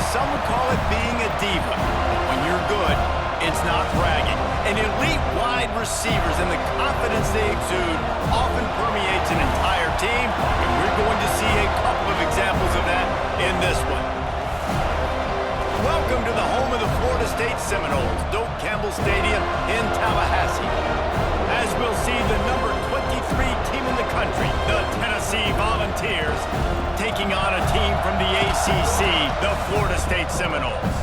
some would call it being a diva. But when you're good, it's not bragging. And elite wide receivers and the confidence they exude often permeates an entire team, and we're going to see a couple of examples of that in this one. Welcome to the home of the Florida State Seminoles, Doak Campbell Stadium in Tallahassee. As we'll see the number 23 team in the country, the Tennessee Volunteers, taking on a team from the ACC, the Florida State Seminoles.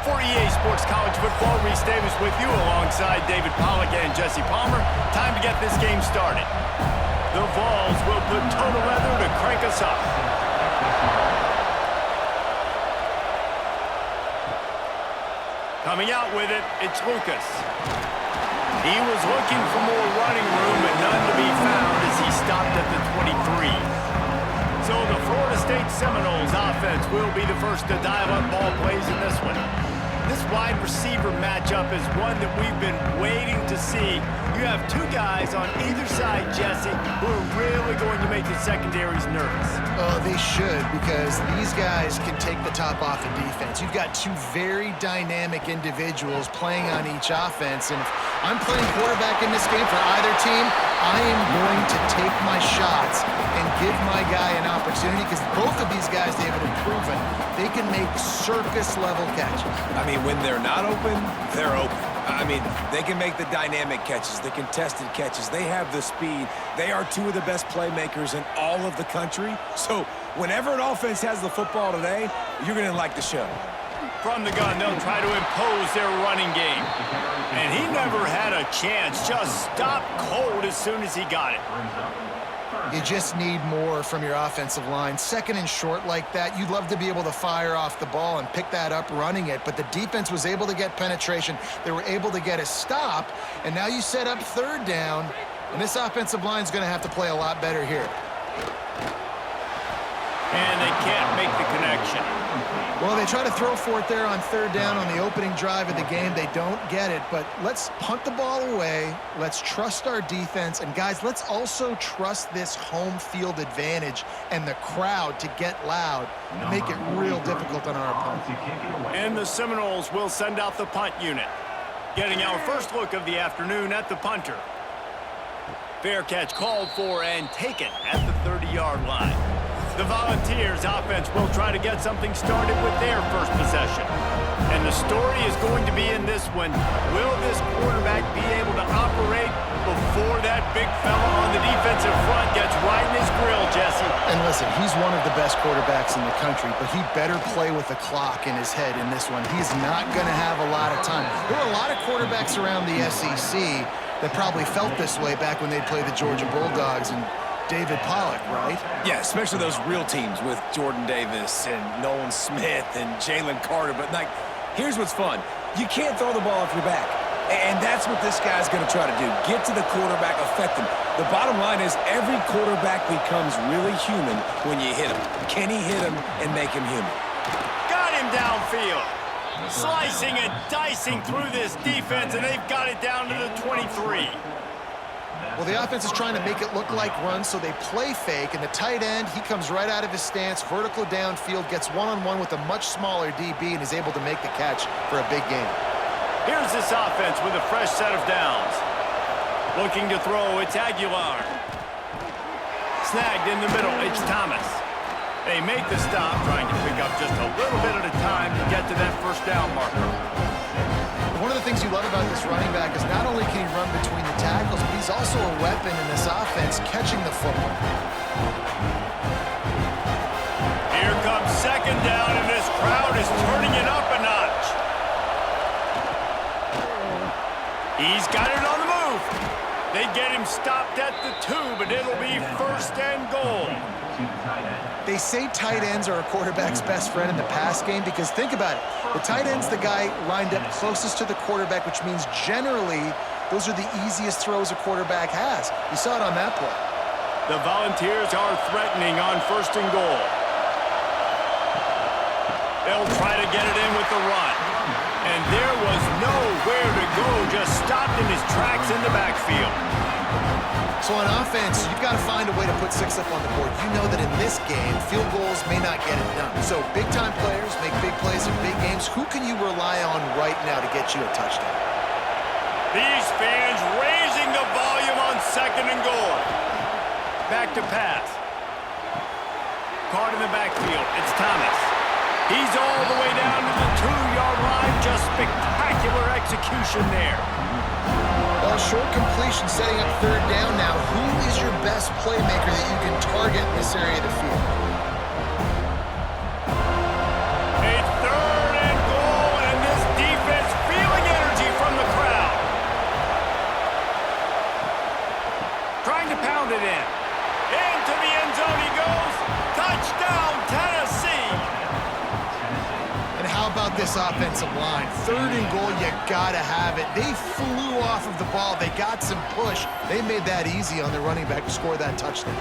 For EA Sports College Football, Reese Davis with you alongside David Pollack and Jesse Palmer. Time to get this game started. The Vols will put total leather to crank us up. Coming out with it, it's Lucas. He was looking for more running room, but none to be found as he stopped at the 23. So the Florida State Seminoles offense will be the first to dial up ball plays in this one. This wide receiver matchup is one that we've been waiting to see. You have two guys on either side, Jesse, who are really going to make the secondaries nervous. Oh, they should, because these guys can take the top off the defense. You've got two very dynamic individuals playing on each offense, and if I'm playing quarterback in this game for either team, I am going to take my shots and give my guy an opportunity, because both of these guys, David, have proven they can make circus-level catches. I mean, when they're not open, they're open. I mean, they can make the dynamic catches, the contested catches. They have the speed. They are two of the best playmakers in all of the country. So whenever an offense has the football today, you're going to like the show. From the gun, they'll try to impose their running game. And he never had a chance. Just stopped cold as soon as he got it. You just need more from your offensive line. Second and short like that, you'd love to be able to fire off the ball and pick that up running it, but the defense was able to get penetration. They were able to get a stop, and now you set up third down, and this offensive line is going to have to play a lot better here. And they can't make the connection. Well, they try to throw for it there on third down on the opening drive of the game. They don't get it, but let's punt the ball away. Let's trust our defense. And, guys, let's also trust this home field advantage and the crowd to get loud and make it real difficult on our opponent. And the Seminoles will send out the punt unit. Getting our first look of the afternoon at the punter. Fair catch called for and taken at the 30-yard line. The Volunteers offense will try to get something started with their first possession. And the story is going to be in this one. Will this quarterback be able to operate before that big fella on the defensive front gets right in his grill, Jesse? And listen, he's one of the best quarterbacks in the country, but he better play with the clock in his head in this one. He's not going to have a lot of time. There were a lot of quarterbacks around the SEC that probably felt this way back when they played the Georgia Bulldogs and David Pollack, right? Yeah, especially those real teams with Jordan Davis and Nolan Smith and Jalen Carter. But, like, here's what's fun. You can't throw the ball off your back. And that's what this guy's going to try to do. Get to the quarterback, affect him. The bottom line is every quarterback becomes really human when you hit him. Can he hit him and make him human? Got him downfield. Slicing and dicing through this defense, and they've got it down to the 23. Well, the offense is trying to make it look like runs, so they play fake, and the tight end, he comes right out of his stance, vertical downfield, gets one-on-one with a much smaller DB, and is able to make the catch for a big game. Here's this offense with a fresh set of downs. Looking to throw, it's Aguilar. Snagged in the middle, it's Thomas. They make the stop, trying to pick up just a little bit at a time to get to that first down marker. One of the things you love about this running back is not only can he run between the tackles, but he's also a weapon in this offense catching the football. Here comes second down, and this crowd is turning it up a notch. He's got it on the move. They get him stopped at the 2, but it'll be first and goal. They say tight ends are a quarterback's best friend in the pass game because think about it. The tight end's the guy lined up closest to the quarterback, which means generally those are the easiest throws a quarterback has. You saw it on that play. The Volunteers are threatening on first and goal. They'll try to get it in with the run. And there was nowhere to go, just stopped in his tracks in the backfield. So on offense, you've got to find a way to put 6 up on the board. You know that in this game, field goals may not get it done. So big-time players make big plays in big games. Who can you rely on right now to get you a touchdown? These fans raising the volume on 2nd and goal. Back to pass. Caught in the backfield. It's Thomas. He's all the way down to the 2-yard line. Just spectacular execution there. Well, short completion setting up 3rd down now. Who is your best playmaker that you can target in this area of the field? A 3rd and goal, and this defense feeling energy from the crowd. Trying to pound it in. Into the end zone he goes. Touchdown, Tennessee. And how about this offensive line? 3rd and goal, you gotta have it. They flew off of the ball. They got some push. They made that easy on their running back to score that touchdown.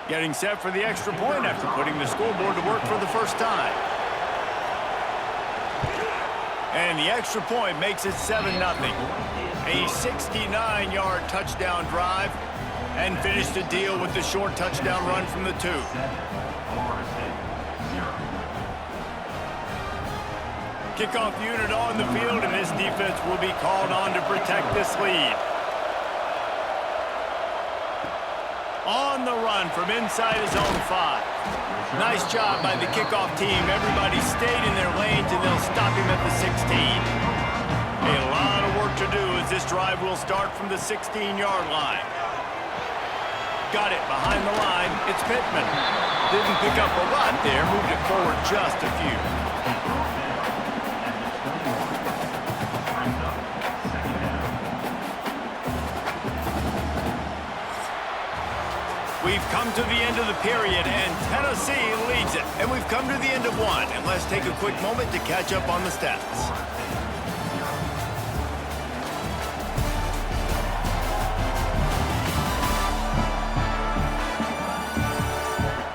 Getting set for the extra point after putting the scoreboard to work for the first time. And the extra point makes it 7-0. A 69-yard touchdown drive and finished the deal with the short touchdown run from the 2. Kickoff unit on the field, and this defense will be called on to protect this lead. On the run from inside his own 5. Nice job by the kickoff team. Everybody stayed in their lanes, and they'll stop him at the 16. A lot of work to do as this drive will start from the 16-yard line. Got it behind the line. It's Pittman. Didn't pick up a lot there. Moved it forward just a few. We've come to the end of the period, and Tennessee leads it. And we've come to the end of one. And let's take a quick moment to catch up on the stats.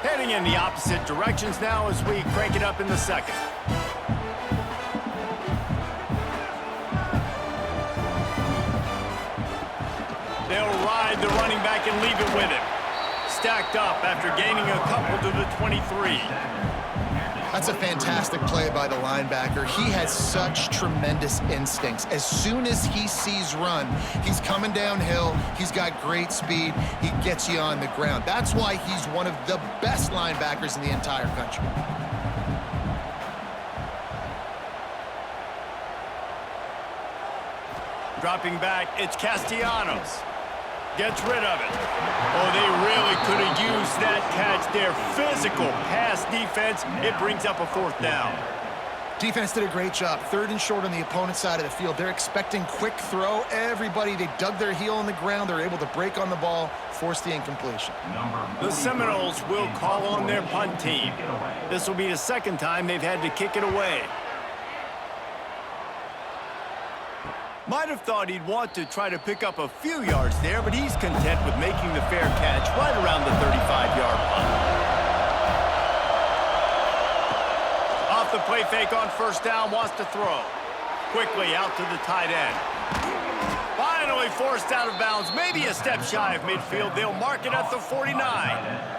Heading in the opposite directions now as we crank it up in the 2nd. They'll ride the running back and leave it with him. Stacked up after gaining a couple to the 23. That's a fantastic play by the linebacker. He has such tremendous instincts. As soon as he sees run, he's coming downhill. He's got great speed. He gets you on the ground. That's why he's one of the best linebackers in the entire country. Dropping back, it's Castellanos. Gets rid of it. Oh, they really could have used that catch there. Physical pass defense. It brings up a 4th down. Defense did a great job. 3rd and short on the opponent's side of the field. They're expecting quick throw. Everybody, they dug their heel on the ground. They're able to break on the ball, force the incompletion. The Seminoles will call on their punt team. This will be the 2nd time they've had to kick it away. Might have thought he'd want to try to pick up a few yards there, but he's content with making the fair catch right around the 35-yard line. Off the play fake on 1st down, wants to throw. Quickly out to the tight end. Finally forced out of bounds, maybe a step shy of midfield. They'll mark it at the 49.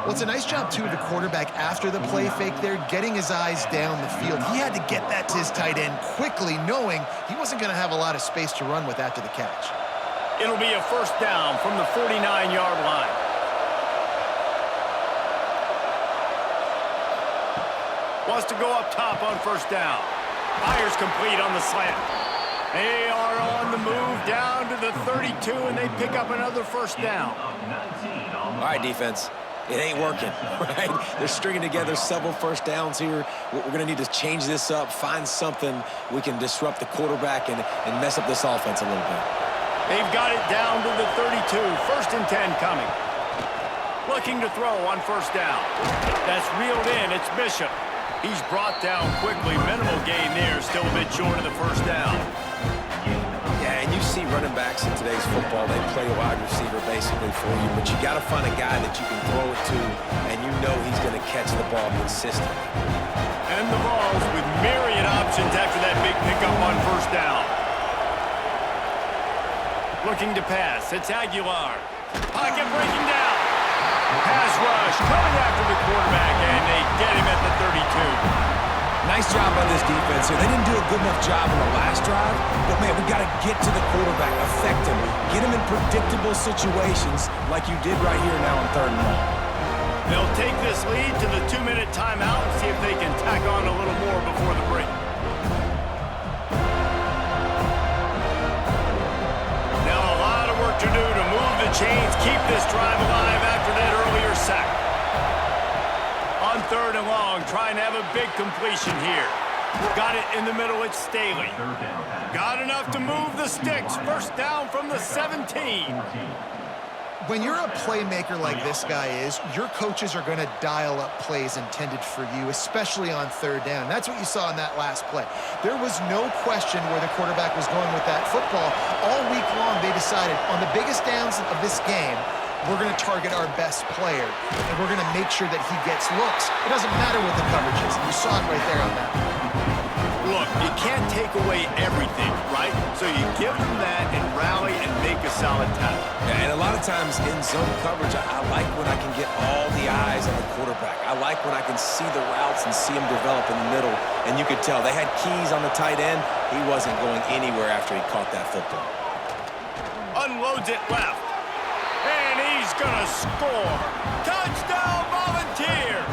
Well, it's a nice job, too, of the quarterback after the play fake there, getting his eyes down the field. He had to get that to his tight end quickly, knowing he wasn't going to have a lot of space to run with after the catch. It'll be a 1st down from the 49-yard line. Wants to go up top on 1st down. Fires complete on the slant. They are on the move down to the 32, and they pick up another 1st down. All right, defense. It ain't working, right? They're stringing together several 1st downs here. We're going to need to change this up, find something we can disrupt the quarterback and mess up this offense a little bit. They've got it down to the 32. 1st and 10 coming. Looking to throw on 1st down. That's reeled in. It's Bishop. He's brought down quickly. Minimal gain there. Still a bit short of the 1st down. Yeah, and you see see running backs in today's football, they play a wide receiver basically for you, but you got to find a guy that you can throw it to, and you know he's going to catch the ball consistently. And the balls with myriad options after that big pickup on first down. Looking to pass. It's Aguilar. Pocket breaking down. Pass rush coming after the quarterback, and they get him at the 32. Nice job by this defense here. They didn't do a good enough job in the last drive, but, man, we got to get to the quarterback, affect him, get him in predictable situations like you did right here now on 3rd and long. They'll take this lead to the 2-minute timeout and see if they can tack on a little more before the break. Now a lot of work to do to move the chains, keep this drive alive after that earlier sack. On 3rd and long, trying to have a big completion here. Got it in the middle, it's Staley. Got enough to move the sticks. First down from the 17. When you're a playmaker like this guy is, your coaches are going to dial up plays intended for you, especially on 3rd down. That's what you saw in that last play. There was no question where the quarterback was going with that football. All week long, they decided on the biggest downs of this game, we're going to target our best player, and we're going to make sure that he gets looks. It doesn't matter what the coverage is. You saw it right there on that. Look, you can't take away everything, right? So you give them that and rally and make a solid tackle. Yeah, and a lot of times in zone coverage, I like when I can get all the eyes on the quarterback. I like when I can see the routes and see him develop in the middle. And you could tell they had keys on the tight end. He wasn't going anywhere after he caught that football. Unloads it left. And he's going to score. Touchdown, Volunteers!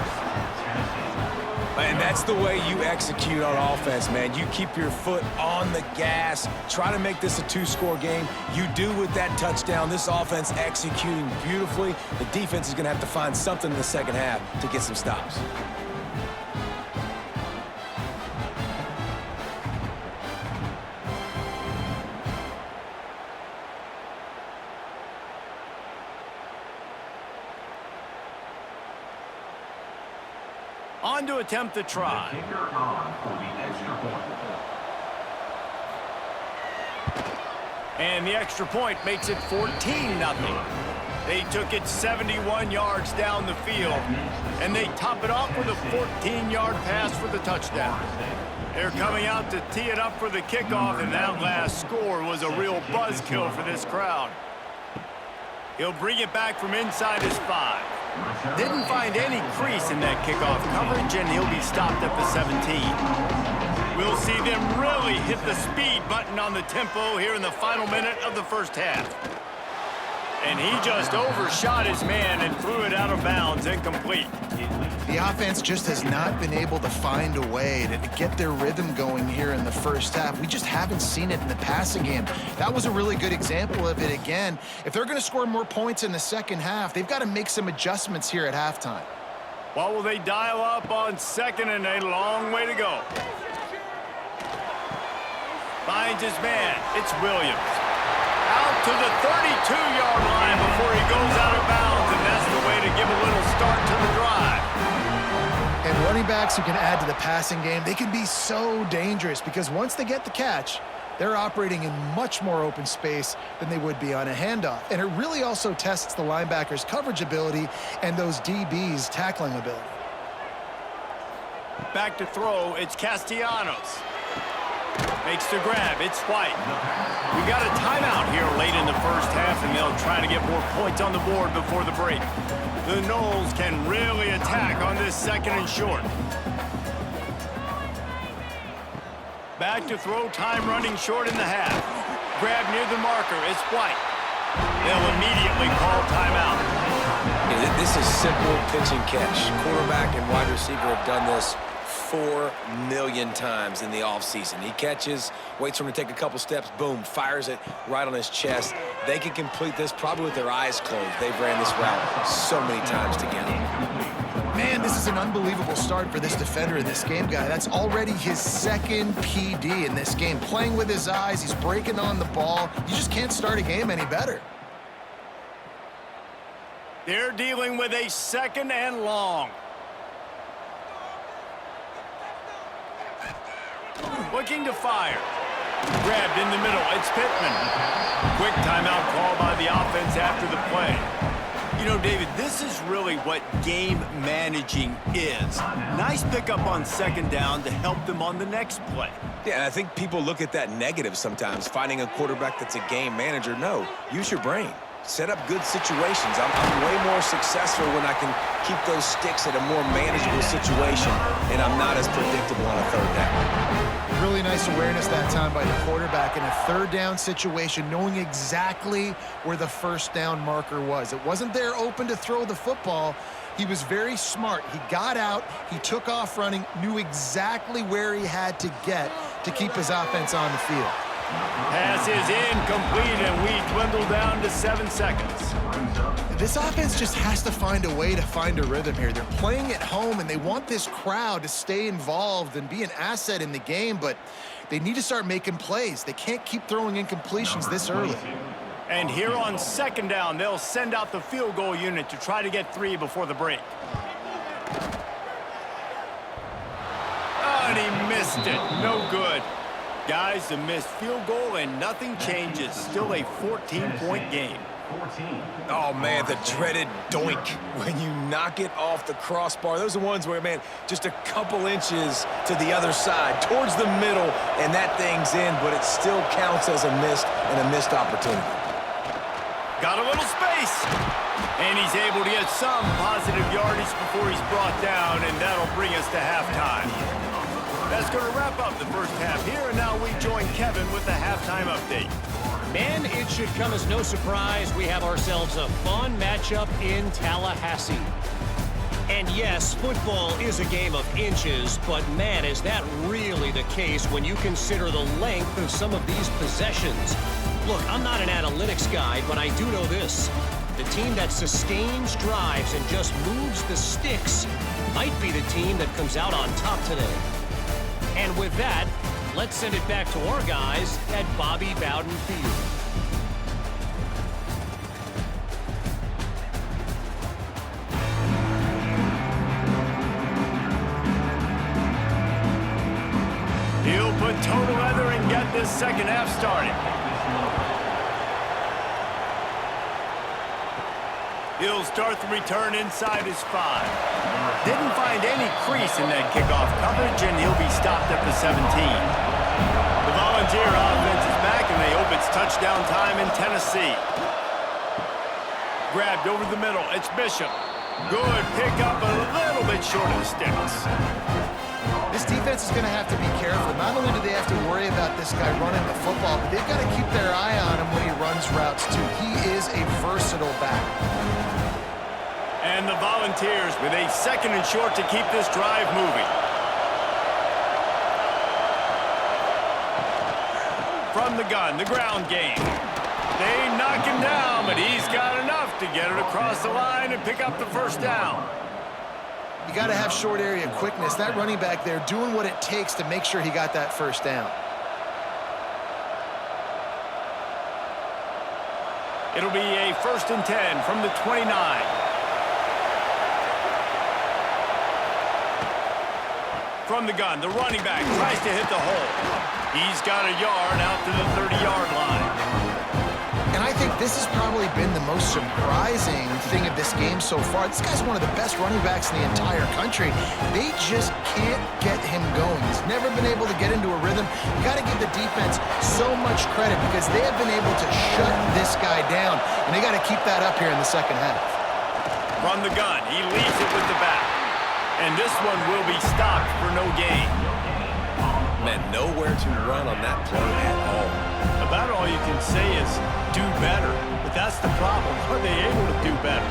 And that's the way you execute on offense, man. You keep your foot on the gas. Try to make this a 2-score game. You do with that touchdown. This offense executing beautifully. The defense is going to have to find something in the second half to get some stops. On to attempt the try. And the extra point makes it 14-0. They took it 71 yards down the field, and they top it off with a 14-yard pass for the touchdown. They're coming out to tee it up for the kickoff, and that last score was a real buzzkill for this crowd. He'll bring it back from inside his 5. Didn't find any crease in that kickoff coverage, and he'll be stopped at the 17. We'll see them really hit the speed button on the tempo here in the final minute of the first half. And he just overshot his man and threw it out of bounds, incomplete. The offense just has not been able to find a way to get their rhythm going here in the first half. We just haven't seen it in the passing game. That was a really good example of it again. If they're going to score more points in the second half, they've got to make some adjustments here at halftime. What will they dial up on 2nd and a long way to go? Finds his man. It's Williams. Out to the 32-yard line before he goes out of bounds, and that's the way to give a little start to the drive. And running backs who can add to the passing game, they can be so dangerous because once they get the catch, they're operating in much more open space than they would be on a handoff. And it really also tests the linebackers' coverage ability and those DBs' tackling ability. Back to throw, it's Castellanos. Makes the grab, it's White. We got a timeout here late in the first half, and they'll try to get more points on the board before the break. The Noles can really attack on this 2nd and short. Back to throw, time running short in the half. Grab near the marker, it's White. They'll immediately call timeout. Yeah, this is simple pitch and catch. Quarterback and wide receiver have done this 4 million times in the offseason. He catches, waits for him to take a couple steps, boom, fires it right on his chest. They can complete this probably with their eyes closed. They've ran this route so many times together. Man, this is an unbelievable start for this defender in this game, guy. That's already his 2nd PD in this game. Playing with his eyes, he's breaking on the ball. You just can't start a game any better. They're dealing with a 2nd and long. Looking to fire. Grabbed in the middle. It's Pittman. Quick timeout call by the offense after the play. You know, David, this is really what game managing is. Nice pickup on second down to help them on the next play. Yeah, and I think people look at that negative sometimes, finding a quarterback that's a game manager. No, use your brain. Set up good situations. I'm way more successful when I can keep those sticks at a more manageable situation, and I'm not as predictable on a third down. Really nice awareness that time by the quarterback in a third down situation, knowing exactly where the first down marker was. It wasn't there open to throw the football. He was very smart. He got out, he took off running, knew exactly where he had to get to keep his offense on the field. Pass is incomplete, and we dwindle down to 7 seconds. This offense just has to find a way to find a rhythm here. They're playing at home, and they want this crowd to stay involved and be an asset in the game, but they need to start making plays. They can't keep throwing incompletions this early. And here on second down, they'll send out the field goal unit to try to get 3 before the break. Oh, and he missed it. No good. Guys, a missed field goal, and nothing changes. Still a 14-point game. Oh, man, the dreaded doink when you knock it off the crossbar. Those are ones where, man, just a couple inches to the other side, towards the middle, and that thing's in, but it still counts as a missed opportunity. Got a little space. And he's able to get some positive yardage before he's brought down, and that'll bring us to halftime. That's going to wrap up the first half here, and now we join Kevin with the halftime update. Man, it should come as no surprise we have ourselves a fun matchup in Tallahassee. And yes, football is a game of inches, but man, is that really the case when you consider the length of some of these possessions. Look, I'm not an analytics guy, but I do know this. The team that sustains drives and just moves the sticks might be the team that comes out on top today. And with that, let's send it back to our guys at Bobby Bowden Field. He'll put total leather and get this second half started. He'll start the return inside his 5. Didn't find any crease in that kickoff coverage, and he'll be stopped at the 17. The Volunteer offense is back, and they hope it's touchdown time in Tennessee. Grabbed over the middle. It's Bishop. Good pickup, a little bit short of the sticks. This defense is going to have to be careful. Not only do they have to worry about this guy running the football, but they've got to keep their eye on him when he runs routes, too. He is a versatile back. And the Volunteers with a second and short to keep this drive moving. From the gun, the ground game. They knock him down, but he's got enough to get it across the line and pick up the first down. You got to have short area quickness. That running back there doing what it takes to make sure he got that first down. It'll be a 1st and 10 from the 29. From the gun, the running back tries to hit the hole. He's got a yard out to the 30-yard line. And I think this has probably been the most surprising thing of this game so far. This guy's one of the best running backs in the entire country. They just can't get him going. He's never been able to get into a rhythm. You got to give the defense so much credit because they have been able to shut this guy down, and they got to keep that up here in the second half. From the gun, he leaves it with the back. And this one will be stopped for no gain. Man, nowhere to run on that play at all. About all you can say is do better. But that's the problem. Are they able to do better?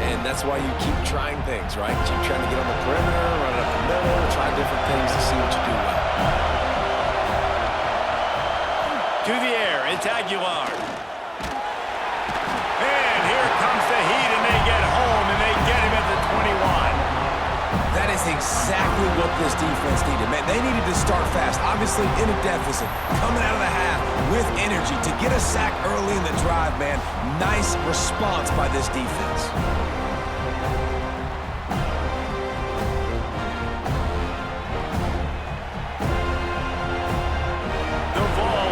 And that's why you keep trying things, right? Keep trying to get on the perimeter, run it up the middle, try different things to see what you do well. To the air, it's Aguilar. And here comes the heat, and they get home, and they get him at the 21. That is exactly what this defense needed. Man, they needed to start fast. Obviously in a deficit, coming out of the half with energy. To get a sack early in the drive, man, nice response by this defense. The Vols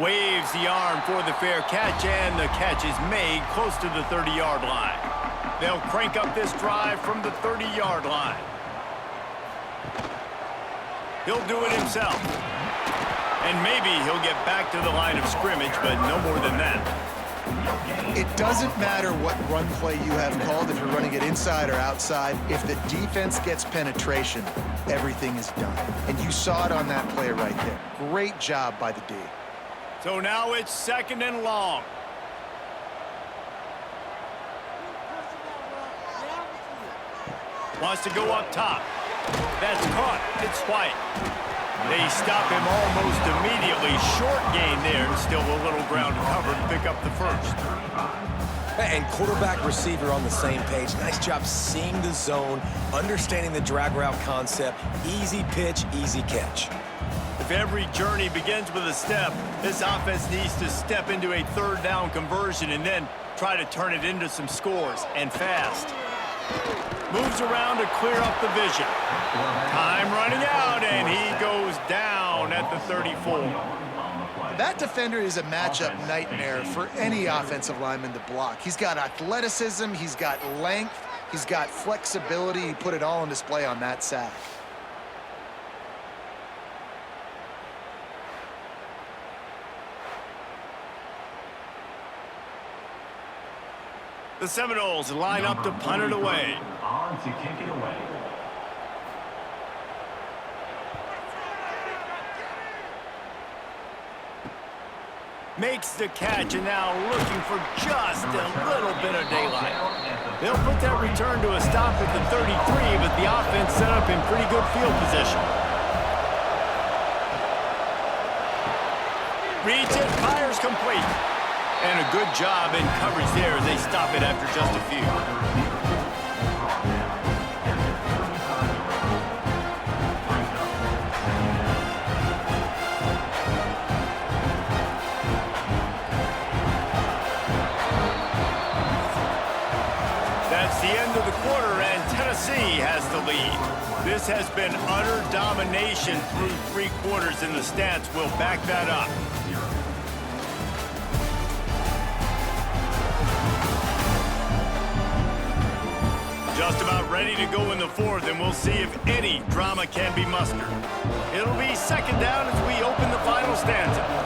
Waves the arm for the fair catch, and the catch is made close to the 30-yard line. They'll crank up this drive from the 30-yard line. He'll do it himself. And maybe he'll get back to the line of scrimmage, but no more than that. It doesn't matter what run play you have called, if you're running it inside or outside. If the defense gets penetration, everything is done. And you saw it on that play right there. Great job by the D. So now it's 2nd and long. Wants to go up top. That's caught. It's White. They stop him almost immediately. Short gain there, and still a little ground to cover to pick up the first. And quarterback receiver on the same page. Nice job seeing the zone, understanding the drag route concept. Easy pitch, easy catch. If every journey begins with a step, this offense needs to step into a 3rd down conversion and then try to turn it into some scores, and fast. Moves around to clear up the vision. Time running out, and he goes down at the 34. That defender is a matchup nightmare for any offensive lineman to block. He's got athleticism, he's got length, he's got flexibility. He put it all on display on that sack. The Seminoles line up to punt it away. On to kick it away. Makes the catch, and now looking for just a little bit of daylight. They'll put that return to a stop at the 33, but the offense set up in pretty good field position. Reads it, fires complete. And a good job in coverage there as they stop it after just a few. That's the end of the quarter, and Tennessee has the lead. This has been utter domination through 3 quarters, and the stats will back that up. Just about ready to go in the 4th, and we'll see if any drama can be mustered. It'll be 2nd down as we open the final stanza.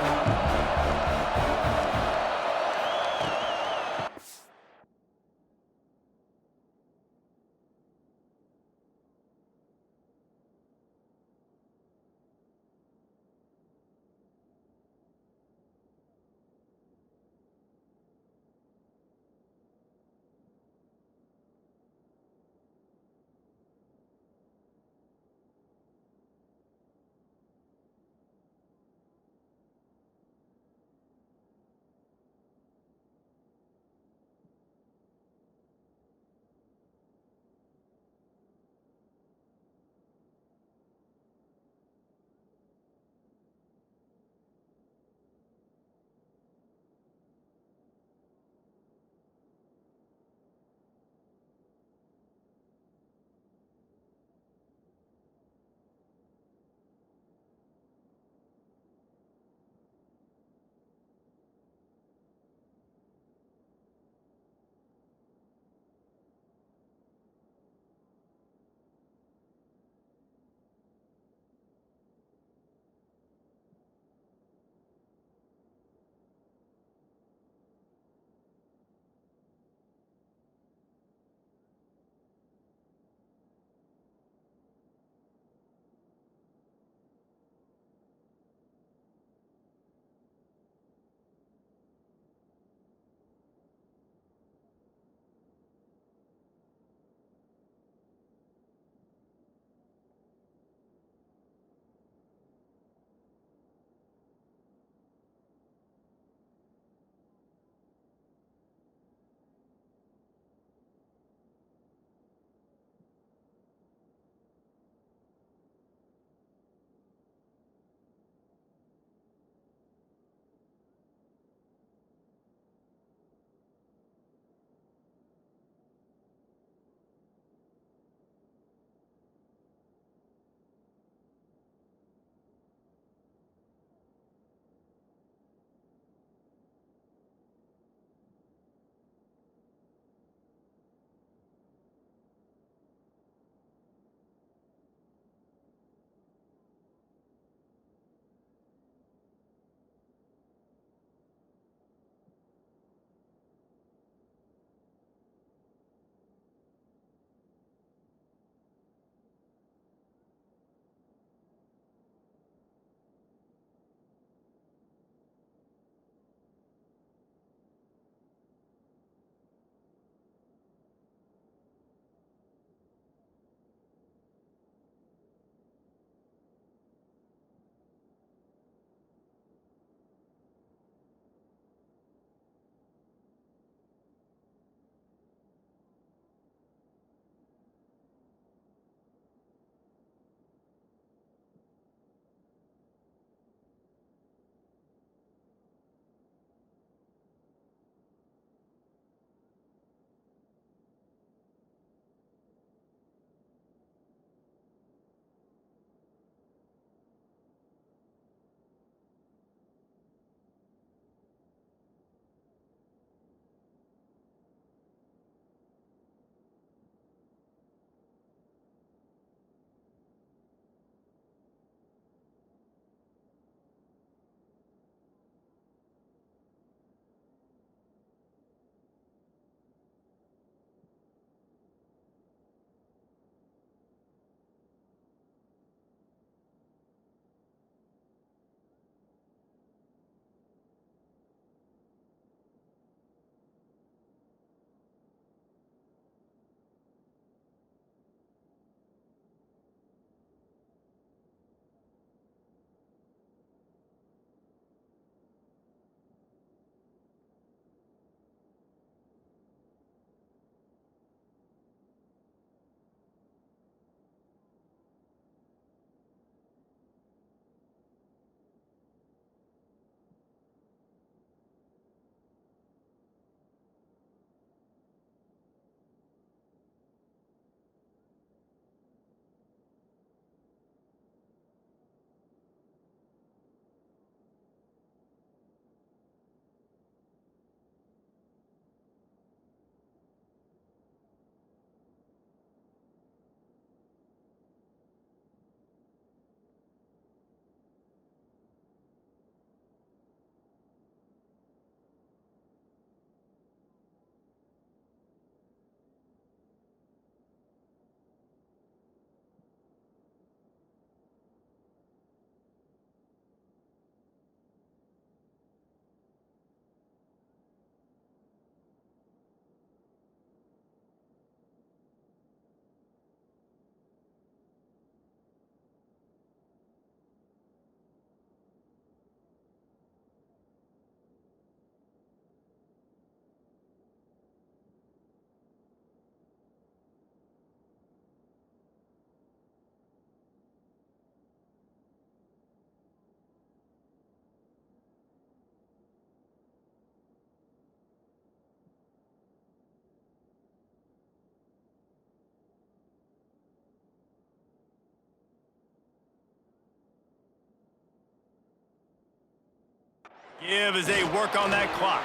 Give as they work on that clock.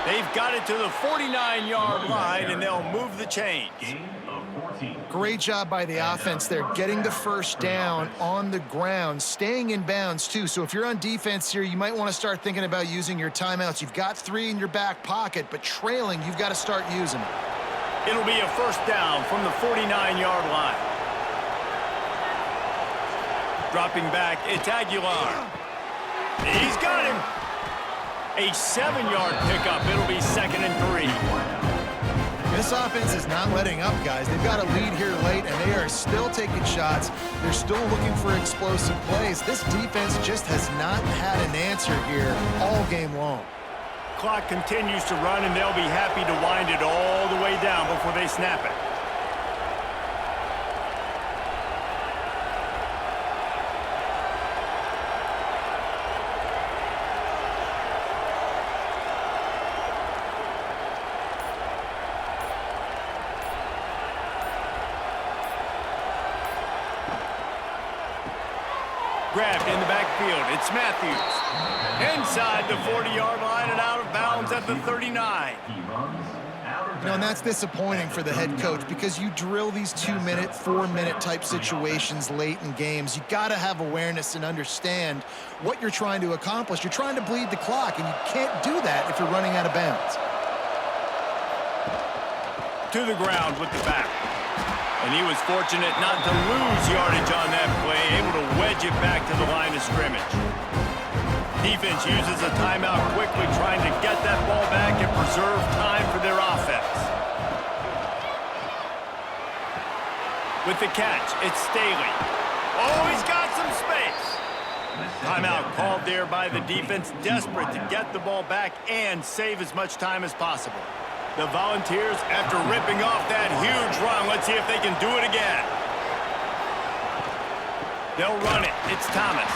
They've got it to the 49-yard line, and they'll move the chains. Great job by the offense there, getting the first down on the ground, staying in bounds too. So if you're on defense here, you might want to start thinking about using your timeouts. You've got 3 in your back pocket, but trailing, you've got to start using them. It'll be a first down from the 49-yard line. Dropping back, it's Aguilar. He's got him. A 7-yard pickup. It'll be 2nd and 3. This offense is not letting up, guys. They've got a lead here late, and they are still taking shots. They're still looking for explosive plays. This defense just has not had an answer here all game long. Clock continues to run, and they'll be happy to wind it all the way down before they snap it. Grabbed in the backfield. It's Matthews. Inside the 40-yard line and out of bounds at the 39. You know, and that's disappointing for the head coach because you drill these 2-minute, 4-minute type situations late in games. You got to have awareness and understand what you're trying to accomplish. You're trying to bleed the clock, and you can't do that if you're running out of bounds. To the ground with the back. And he was fortunate not to lose yardage on that play, able to wedge it back to the line of scrimmage. Defense uses a timeout quickly, trying to get that ball back and preserve time for their offense. With the catch, it's Staley. Oh, he's got some space. Timeout called there by the defense, desperate to get the ball back and save as much time as possible. The Volunteers, after ripping off that huge run, let's see if they can do it again. They'll run it. It's Thomas.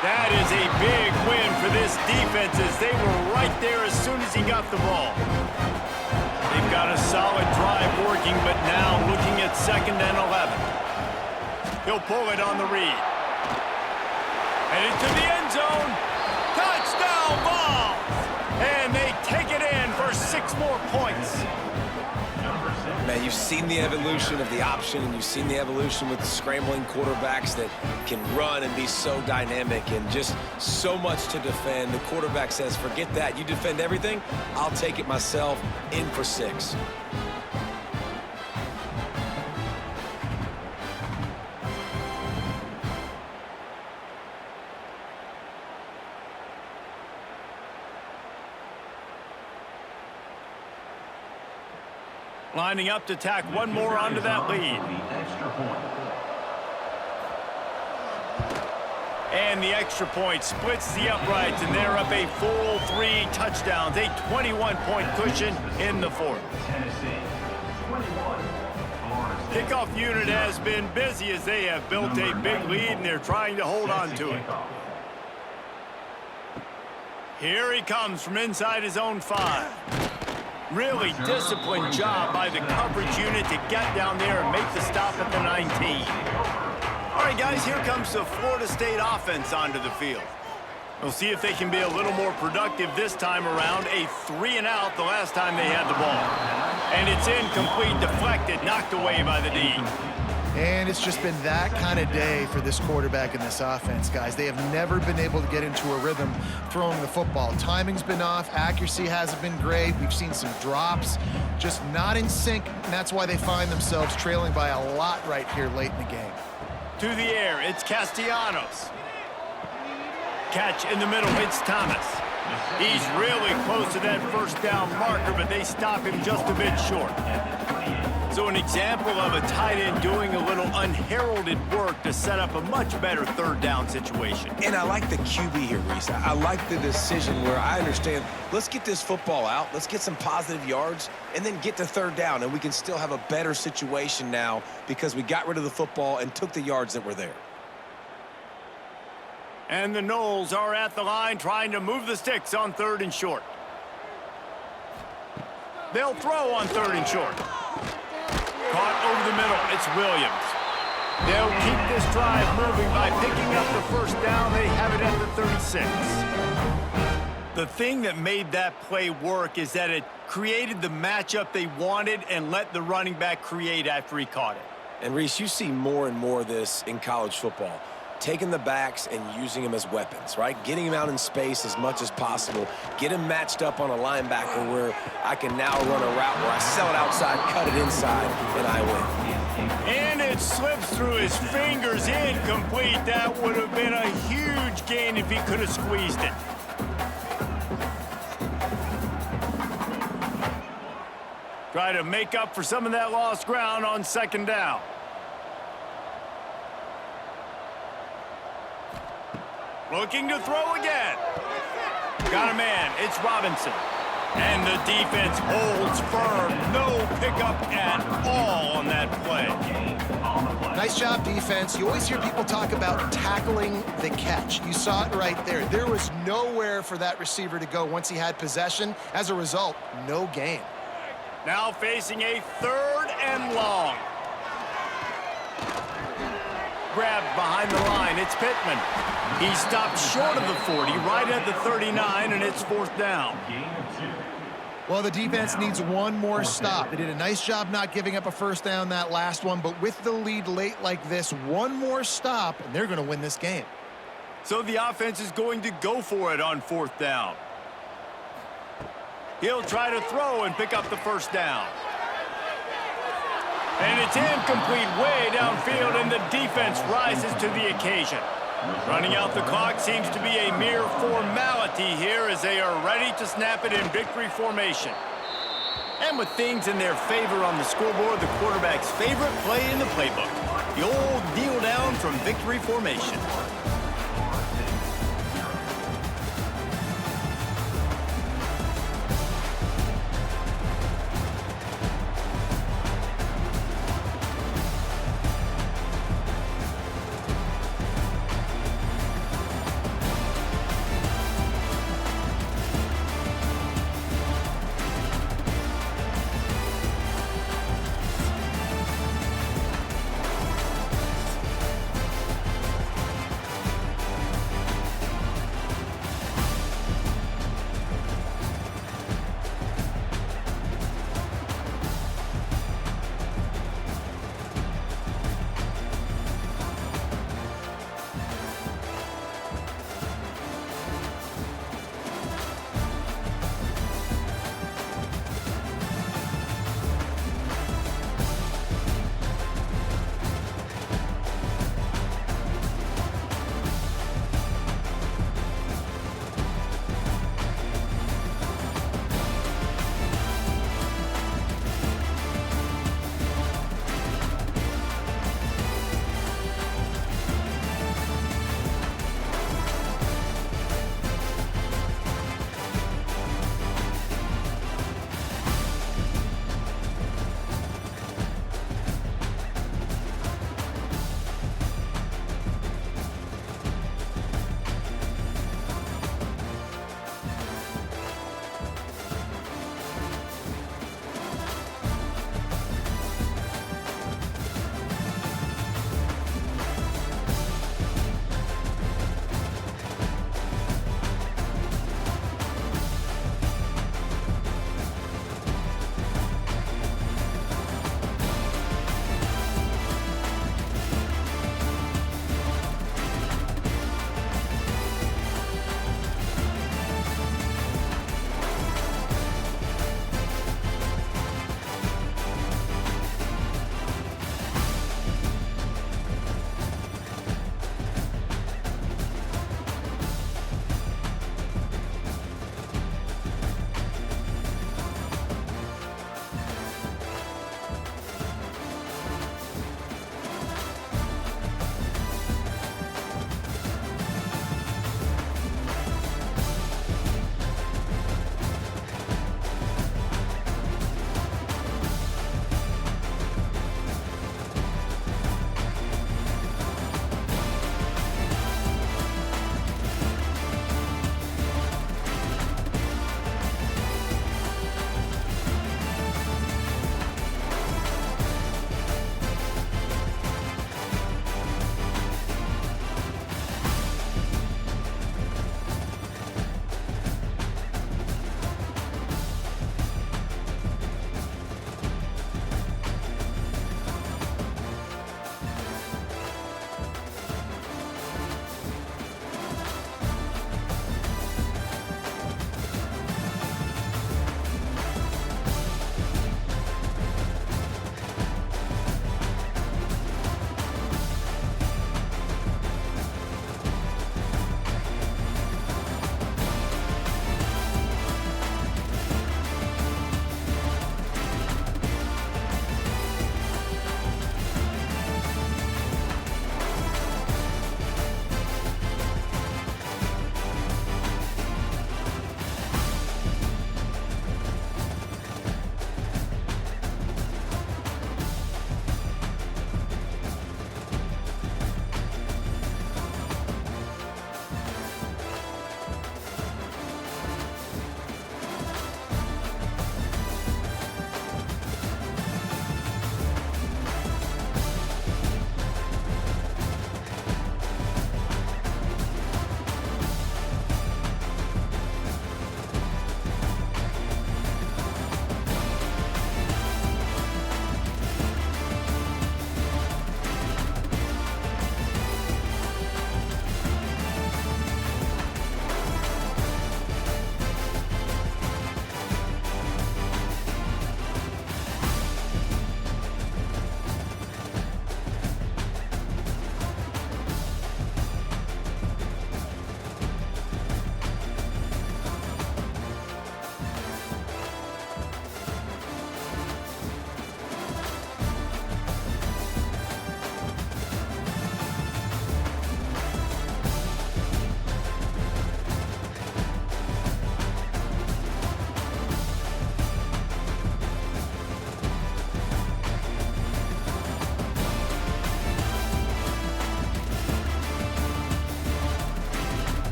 That is a big win for this defense as they were right there as soon as he got the ball. They've got a solid drive working, but now looking at 2nd and 11. He'll pull it on the read. And into the end zone. Touchdown ball! And they take it in for 6 more points. Man, you've seen the evolution of the option, and you've seen the evolution with the scrambling quarterbacks that can run and be so dynamic and just so much to defend. The quarterback says, forget that. You defend everything, I'll take it myself. In for 6. Lining up to tack one more onto that lead. And the extra point splits the uprights, and they're up a full 3 touchdowns, a 21-point cushion in the 4th. Kickoff unit has been busy as they have built a big lead, and they're trying to hold on to it. Here he comes from inside his own 5. Really disciplined job by the coverage unit to get down there and make the stop at the 19. All right, guys, here comes the Florida State offense onto the field. We'll see if they can be a little more productive this time around. A 3-and-out the last time they had the ball. And it's incomplete, deflected, knocked away by the D. And it's just been that kind of day for this quarterback and this offense, guys. They have never been able to get into a rhythm throwing the football. Timing's been off. Accuracy hasn't been great. We've seen some drops, just not in sync, and that's why they find themselves trailing by a lot right here late in the game. To the air, it's Castellanos. Catch in the middle, it's Thomas. He's really close to that first down marker, but they stop him just a bit short. So an example of a tight end doing a little unheralded work to set up a much better 3rd down situation. And I like the QB here, Reese. I like the decision where I understand, let's get this football out, let's get some positive yards, and then get to 3rd down, and we can still have a better situation now because we got rid of the football and took the yards that were there. And the Noles are at the line trying to move the sticks on 3rd and short. They'll throw on 3rd and short. Caught over the middle, it's Williams. They'll keep this drive moving by picking up the first down. They have it at the 36. The thing that made that play work is that it created the matchup they wanted and let the running back create after he caught it. And, Reese, you see more and more of this in college football. Taking the backs and using them as weapons, right? Getting them out in space as much as possible. Get them matched up on a linebacker where I can now run a route where I sell it outside, cut it inside, and I win. And it slips through his fingers, incomplete. That would have been a huge gain if he could have squeezed it. Try to make up for some of that lost ground on second down. Looking to throw again. Got a man. It's Robinson. And the defense holds firm. No pickup at all on that play. Nice job, defense. You always hear people talk about tackling the catch. You saw it right there. There was nowhere for that receiver to go once he had possession. As a result, no gain. Now facing a 3rd and long. Grabbed behind the line. It's Pittman. He stopped short of the 40, right at the 39, and it's 4th down. Well, the defense needs one more stop. They did a nice job not giving up a first down that last one, but with the lead late like this, one more stop, and they're going to win this game. So the offense is going to go for it on 4th down. He'll try to throw and pick up the first down. And it's incomplete way downfield, and the defense rises to the occasion. Running out the clock seems to be a mere formality here as they are ready to snap it in victory formation. And with things in their favor on the scoreboard, the quarterback's favorite play in the playbook, the old kneel down from victory formation.